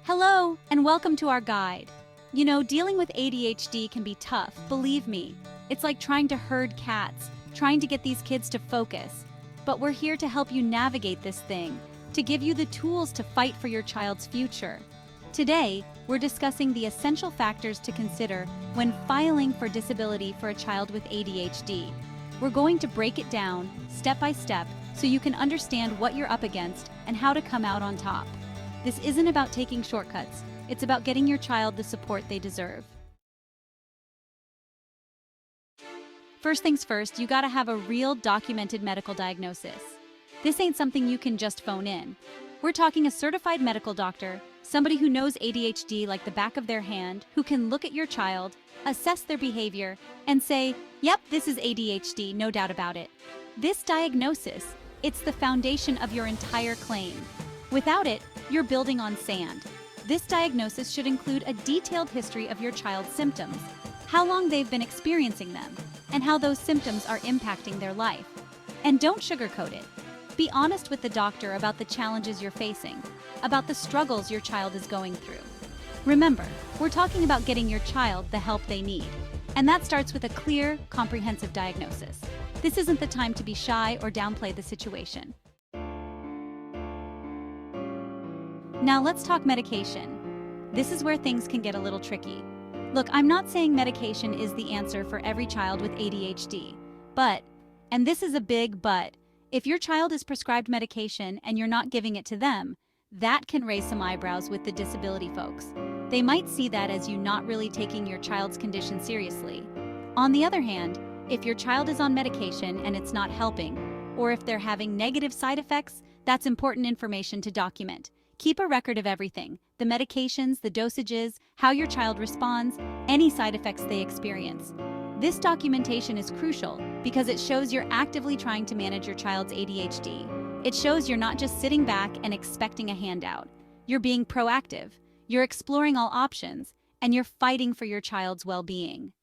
Hello, and welcome to our guide. You know, dealing with ADHD can be tough, believe me. It's like trying to herd cats, trying to get these kids to focus. But we're here to help you navigate this thing, to give you the tools to fight for your child's future. Today, we're discussing the essential factors to consider when filing for disability for a child with ADHD. We're going to break it down, step by step, so you can understand what you're up against and how to come out on top. This isn't about taking shortcuts, it's about getting your child the support they deserve. First things first, you gotta have a real documented medical diagnosis. This ain't something you can just phone in. We're talking a certified medical doctor, somebody who knows ADHD like the back of their hand, who can look at your child, assess their behavior, and say, yep, this is ADHD, no doubt about it. This diagnosis, it's the foundation of your entire claim. Without it, you're building on sand. This diagnosis should include a detailed history of your child's symptoms, how long they've been experiencing them, and how those symptoms are impacting their life. And don't sugarcoat it. Be honest with the doctor about the challenges you're facing, about the struggles your child is going through. Remember, we're talking about getting your child the help they need, and that starts with a clear, comprehensive diagnosis. This isn't the time to be shy or downplay the situation. Now let's talk medication. This is where things can get a little tricky. Look, I'm not saying medication is the answer for every child with ADHD, but, and this is a big but, if your child is prescribed medication and you're not giving it to them, that can raise some eyebrows with the disability folks. They might see that as you not really taking your child's condition seriously. On the other hand, if your child is on medication and it's not helping, or if they're having negative side effects, that's important information to document. Keep a record of everything, the medications, the dosages, how your child responds, any side effects they experience. This documentation is crucial because it shows you're actively trying to manage your child's ADHD. It shows you're not just sitting back and expecting a handout. You're being proactive, you're exploring all options, and you're fighting for your child's well-being.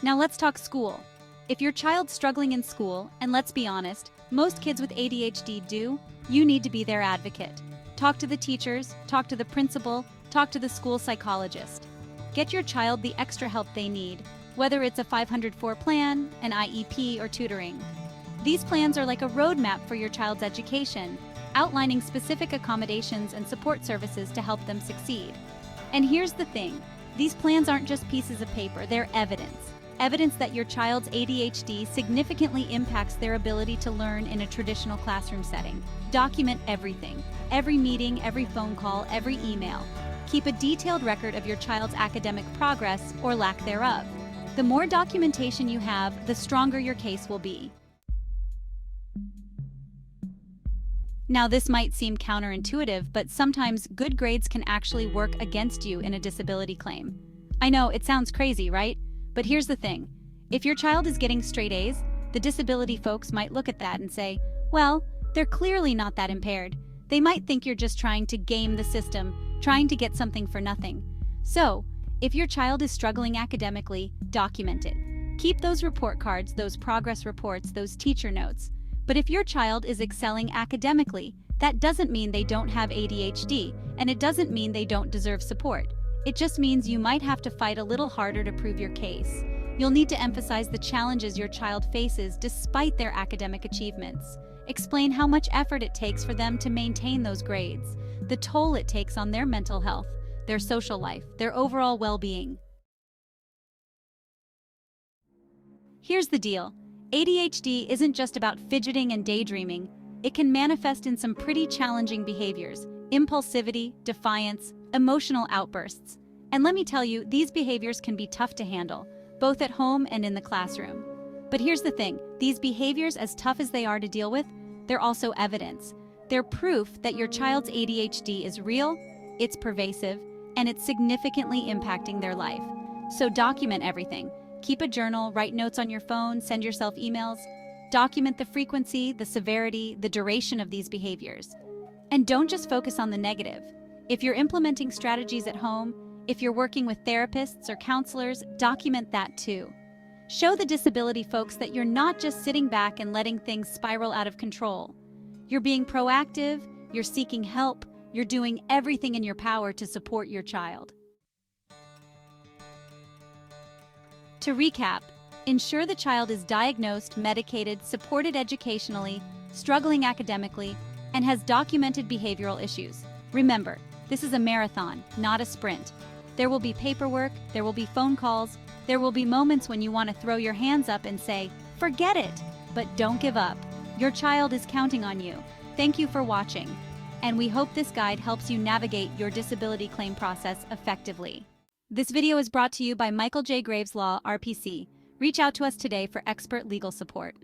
Now let's talk school. If your child's struggling in school, and let's be honest, most kids with ADHD do, you need to be their advocate. Talk to the teachers, talk to the principal, talk to the school psychologist. Get your child the extra help they need, whether it's a 504 plan, an IEP, or tutoring. These plans are like a roadmap for your child's education, outlining specific accommodations and support services to help them succeed. And here's the thing, these plans aren't just pieces of paper, they're evidence. Evidence that your child's ADHD significantly impacts their ability to learn in a traditional classroom setting. Document everything, every meeting, every phone call, every email. Keep a detailed record of your child's academic progress or lack thereof. The more documentation you have, the stronger your case will be. Now, this might seem counterintuitive, but sometimes good grades can actually work against you in a disability claim. I know, it sounds crazy, right? But here's the thing. If your child is getting straight A's, the disability folks might look at that and say, well, they're clearly not that impaired. They might think you're just trying to game the system, trying to get something for nothing. So, if your child is struggling academically, document it. Keep those report cards, those progress reports, those teacher notes. But if your child is excelling academically, that doesn't mean they don't have ADHD, and it doesn't mean they don't deserve support. It just means you might have to fight a little harder to prove your case. You'll need to emphasize the challenges your child faces despite their academic achievements. Explain how much effort it takes for them to maintain those grades, the toll it takes on their mental health, their social life, their overall well-being. Here's the deal. ADHD isn't just about fidgeting and daydreaming. It can manifest in some pretty challenging behaviors: impulsivity, defiance, emotional outbursts. And let me tell you, these behaviors can be tough to handle, both at home and in the classroom. But here's the thing, these behaviors, as tough as they are to deal with, they're also evidence. They're proof that your child's ADHD is real, it's pervasive, and it's significantly impacting their life. So document everything. Keep a journal, write notes on your phone, send yourself emails. Document the frequency, the severity, the duration of these behaviors. And don't just focus on the negative. If you're implementing strategies at home, if you're working with therapists or counselors, document that too. Show the disability folks that you're not just sitting back and letting things spiral out of control. You're being proactive, you're seeking help, you're doing everything in your power to support your child. To recap, ensure the child is diagnosed, medicated, supported educationally, struggling academically, and has documented behavioral issues. Remember, this is a marathon, not a sprint. There will be paperwork, there will be phone calls, there will be moments when you want to throw your hands up and say, "Forget it!" But don't give up. Your child is counting on you. Thank you for watching, and we hope this guide helps you navigate your disability claim process effectively. This video is brought to you by Michael J. Graves Law, RPC. Reach out to us today for expert legal support.